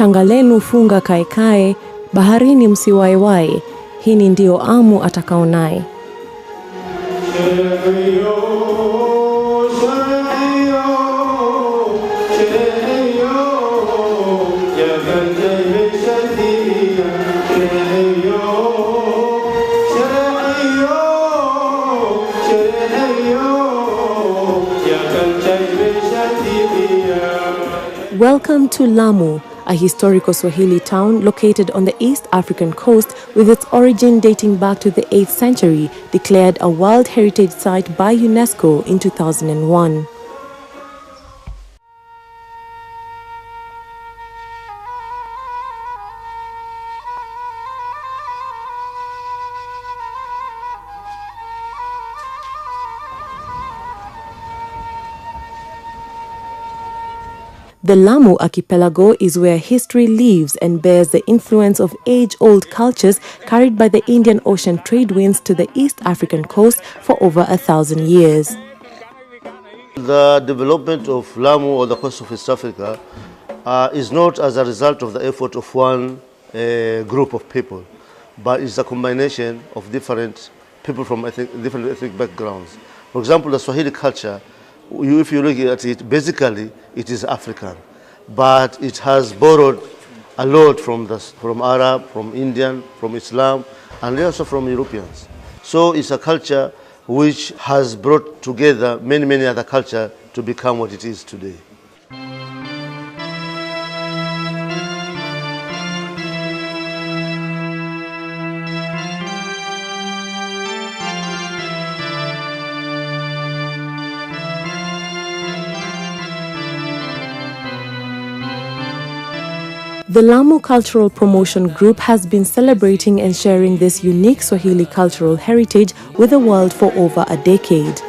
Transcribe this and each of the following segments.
anga lenu funga kaekae, baharini msiwaiwai, hii ndio amu atakaonaye. Welcome to Lamu, a historical Swahili town located on the East African coast with its origin dating back to the 8th century, declared a World Heritage Site by UNESCO in 2001. The Lamu Archipelago is where history lives and bears the influence of age-old cultures carried by the Indian Ocean trade winds to the East African coast for over 1,000 years. The development of Lamu or the coast of East Africa is not as a result of the effort of one group of people, but it's a combination of different people from different ethnic backgrounds. For example, the Swahili culture, if you look at it, basically it is African, but it has borrowed a lot from Arab, from Indian, from Islam, and also from Europeans. So it's a culture which has brought together many other cultures to become what it is today. The Lamu Cultural Promotion Group has been celebrating and sharing this unique Swahili cultural heritage with the world for over a decade.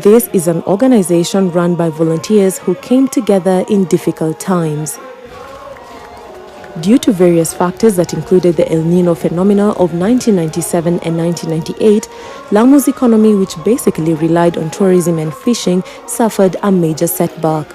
This is an organization run by volunteers who came together in difficult times. Due to various factors that included the El Nino phenomena of 1997 and 1998, Lamu's economy, which basically relied on tourism and fishing, suffered a major setback.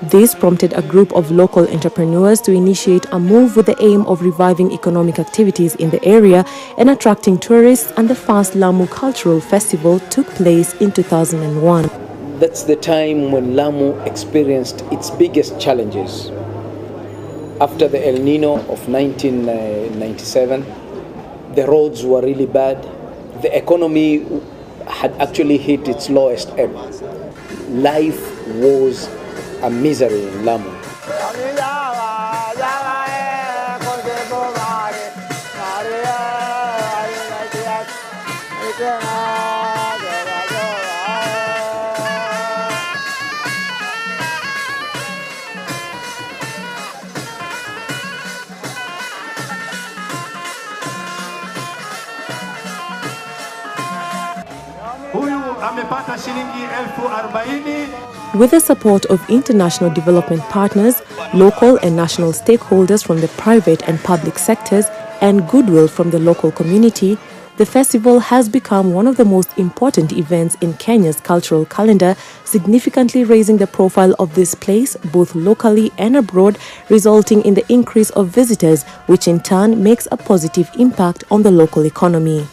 This prompted a group of local entrepreneurs to initiate a move with the aim of reviving economic activities in the area and attracting tourists, and the first Lamu Cultural Festival took place in 2001. That's the time when Lamu experienced its biggest challenges. After the El Nino of 1997, the roads were really bad. The economy had actually hit its lowest ebb. Life was a misery in Lamu. With the support of international development partners, local and national stakeholders from the private and public sectors, and goodwill from the local community, the festival has become one of the most important events in Kenya's cultural calendar, significantly raising the profile of this place both locally and abroad, resulting in the increase of visitors, which in turn makes a positive impact on the local economy.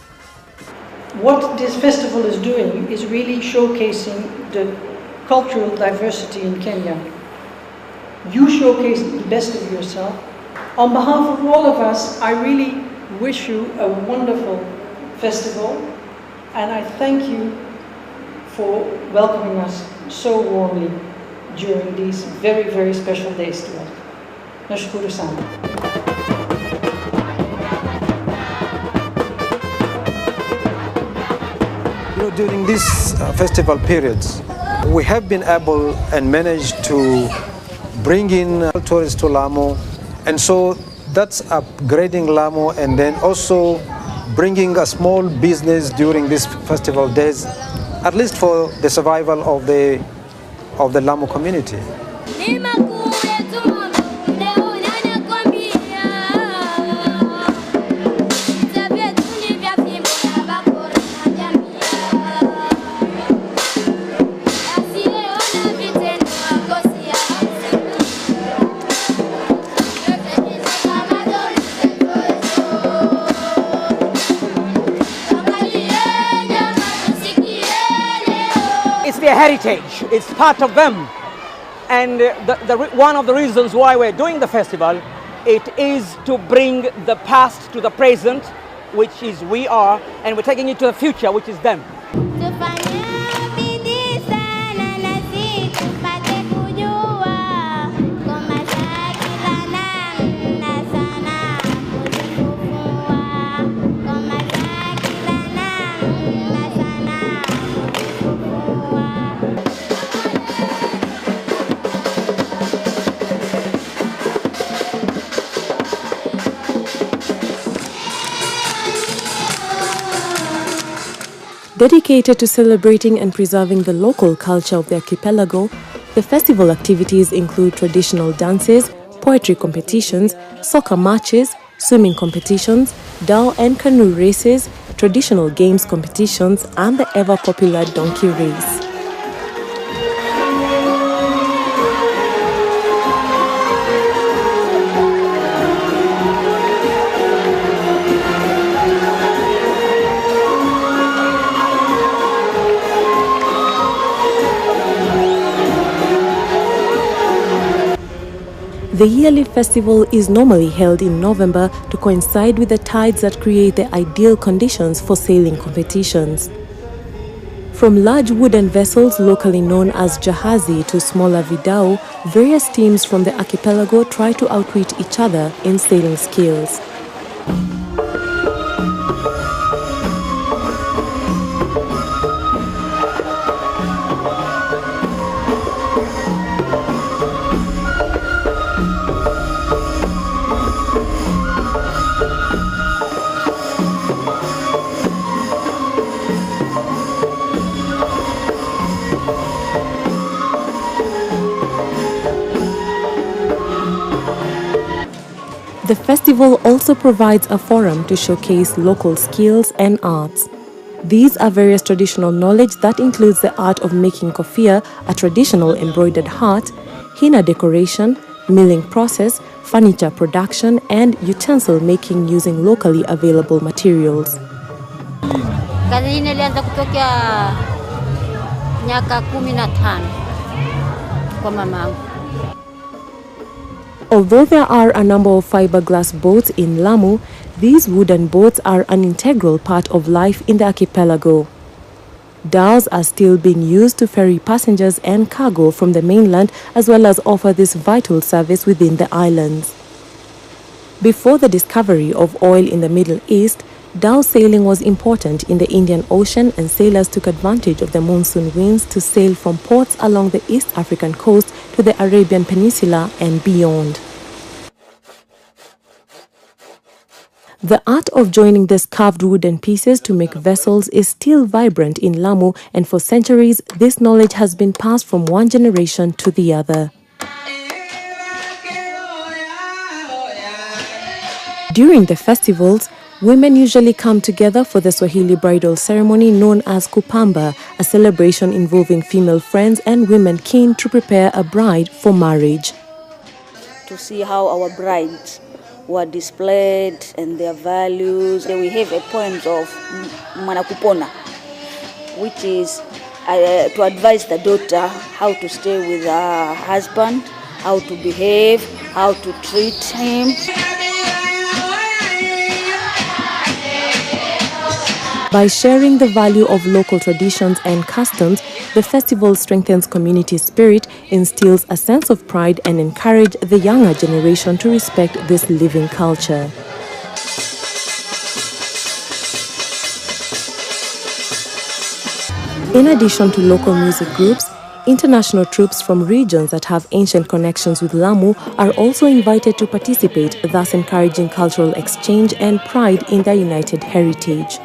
What this festival is doing is really showcasing the cultural diversity in Kenya. You showcase the best of yourself. On behalf of all of us, I really wish you a wonderful festival, and I thank you for welcoming us so warmly during these very special days to us. Nashukuru sana. During these festival periods, we have been able and managed to bring in tourists to Lamu, and so that's upgrading Lamu, and then also bringing a small business during these festival days. at least for the survival of the Lamu community. Their heritage, it's part of them, and one of the reasons why we're doing the festival, it is to bring the past to the present, which is we are, and we're taking it to the future, which is them. Dedicated to celebrating and preserving the local culture of the archipelago, the festival activities include traditional dances, poetry competitions, soccer matches, swimming competitions, dhow and canoe races, traditional games competitions, and the ever-popular donkey race. The yearly festival is normally held in November to coincide with the tides that create the ideal conditions for sailing competitions. From large wooden vessels locally known as jahazi to smaller vidao, various teams from the archipelago try to outwit each other in sailing skills. The festival also provides a forum to showcase local skills and arts. These are various traditional knowledge that includes the art of making kofia, a traditional embroidered hat, henna decoration, milling process, furniture production, and utensil making using locally available materials. Kazi hii nilianza kutokea miaka 15 kwa mamangu. Although there are a number of fiberglass boats in Lamu, these wooden boats are an integral part of life in the archipelago. Dhows are still being used to ferry passengers and cargo from the mainland, as well as offer this vital service within the islands. Before the discovery of oil in the Middle East, dhow sailing was important in the Indian Ocean, and sailors took advantage of the monsoon winds to sail from ports along the East African coast to the Arabian Peninsula and beyond. The art of joining these carved wooden pieces to make vessels is still vibrant in Lamu, and for centuries this knowledge has been passed from one generation to the other. During the festivals, women usually come together for the Swahili bridal ceremony known as kupamba, a celebration involving female friends and women keen to prepare a bride for marriage. To see how our brides were displayed and their values. We have a poem of Manakupona, which is to advise the daughter how to stay with her husband, how to behave, how to treat him. By sharing the value of local traditions and customs, the festival strengthens community spirit, instills a sense of pride, and encourages the younger generation to respect this living culture. In addition to local music groups, international troops from regions that have ancient connections with Lamu are also invited to participate, thus encouraging cultural exchange and pride in their united heritage.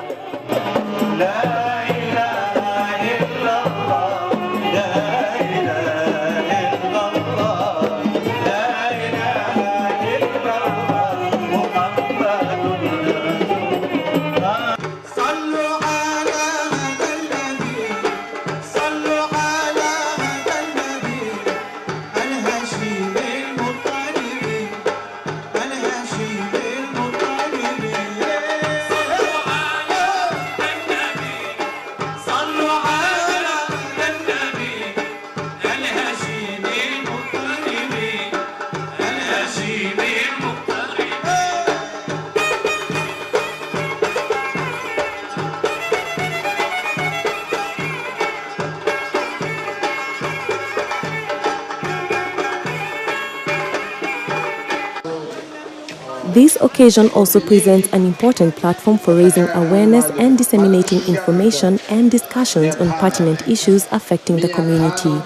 This occasion also presents an important platform for raising awareness and disseminating information and discussions on pertinent issues affecting the community.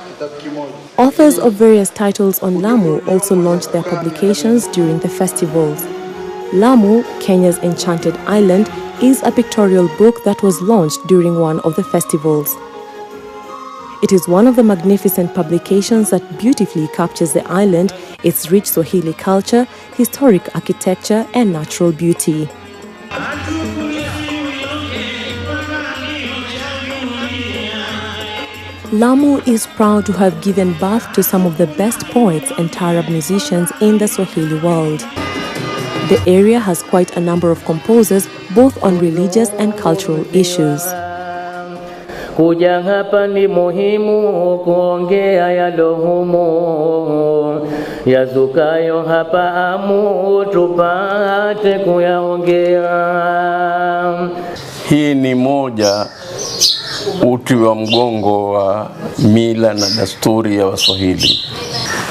Authors of various titles on Lamu also launched their publications during the festivals. Lamu, Kenya's Enchanted Island, is a pictorial book that was launched during one of the festivals. It is one of the magnificent publications that beautifully captures the island, its rich Swahili culture, historic architecture, and natural beauty. Lamu is proud to have given birth to some of the best poets and taarab musicians in the Swahili world. The area has quite a number of composers, both on religious and cultural issues. Kuja hapa ni muhimu kuongea yalohumu yazukayo hapa amu tupate kuyaongea. Hii ni moja uti wa mgongo wa mila na desturi ya Waswahili.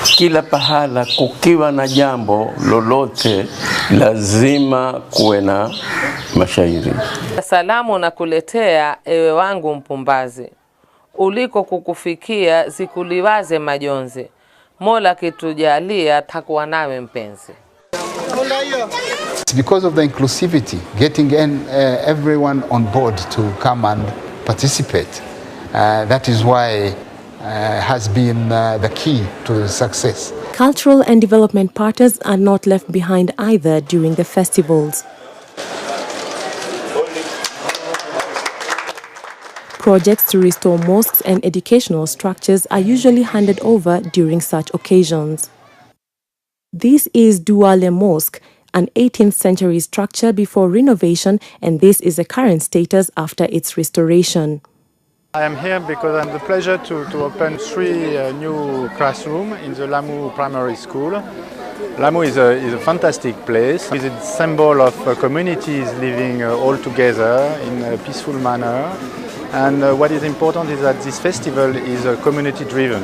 Kila pahala kukiwa na jambo lolote lazima kuwe na mashairi. Salamu nakuletea ewe wangu mpumbazi, uliko kukufikia zikuliwaze majonzi, Mola kitujalia takuwa nawe mpenzi. It's because of the inclusivity, getting everyone on board to come and participate. That is why has been the key to the success. Cultural and development partners are not left behind either during the festivals. Projects to restore mosques and educational structures are usually handed over during such occasions. This is Duale Mosque, an 18th century structure before renovation, and this is the current status after its restoration. I am here because I have the pleasure to open 3 new classrooms in the Lamu Primary School. Lamu is a fantastic place. It's a symbol of communities living all together in a peaceful manner. And what is important is that this festival is community-driven.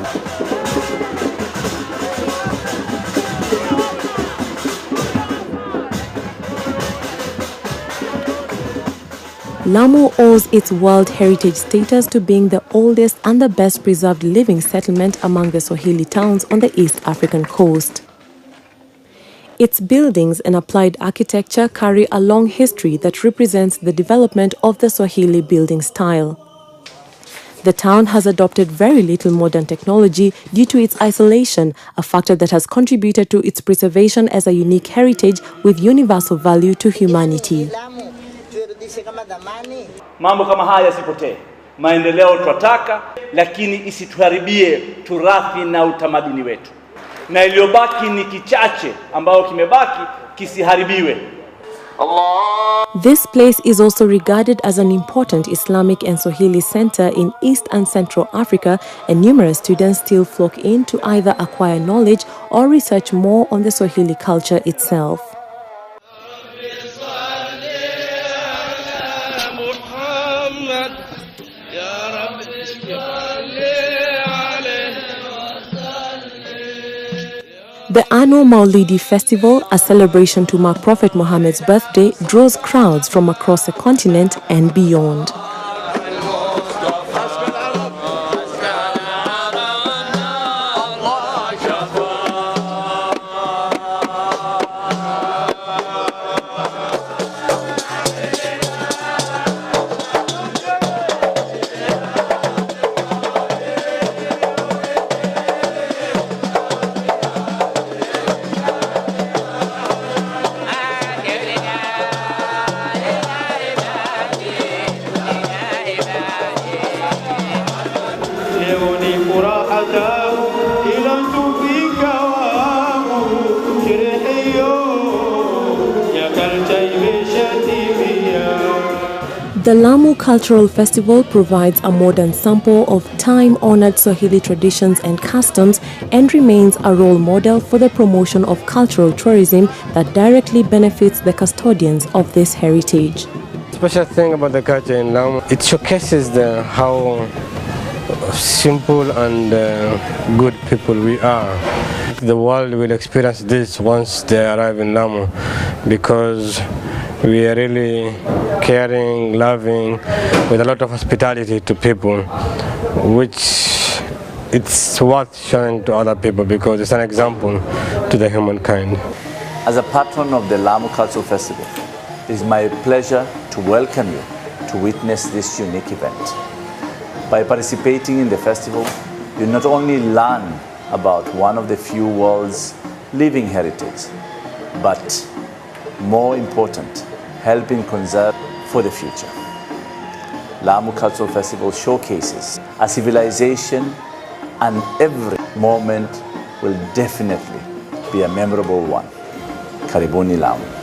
Lamu owes its World Heritage status to being the oldest and the best preserved living settlement among the Swahili towns on the East African coast. Its buildings and applied architecture carry a long history that represents the development of the Swahili building style. The town has adopted very little modern technology due to its isolation, a factor that has contributed to its preservation as a unique heritage with universal value to humanity. Mambo kama haya yasipotee. Maendeleo tunataka, lakini isituharibie turathi na utamaduni wetu. Na iliyobaki ni kichache ambao kimebaki kisiharibiwe. This place is also regarded as an important Islamic and Swahili center in East and Central Africa, and numerous students still flock in to either acquire knowledge or research more on the Swahili culture itself. The annual Maulidi Festival, a celebration to mark Prophet Muhammad's birthday, draws crowds from across the continent and beyond. The Lamu Cultural Festival provides a modern sample of time-honored Swahili traditions and customs and remains a role model for the promotion of cultural tourism that directly benefits the custodians of this heritage. The special thing about the culture in Lamu, it showcases how simple and good people we are. The world will experience this once they arrive in Lamu, because we are really caring, loving, with a lot of hospitality to people, which it's worth showing to other people because it's an example to the humankind. As a patron of the Lamu Cultural Festival, it is my pleasure to welcome you to witness this unique event. By participating in the festival, you not only learn about one of the few world's living heritage, but more important, helping conserve for the future. Lamu Cultural Festival showcases a civilization, and every moment will definitely be a memorable one. Karibuni Lamu.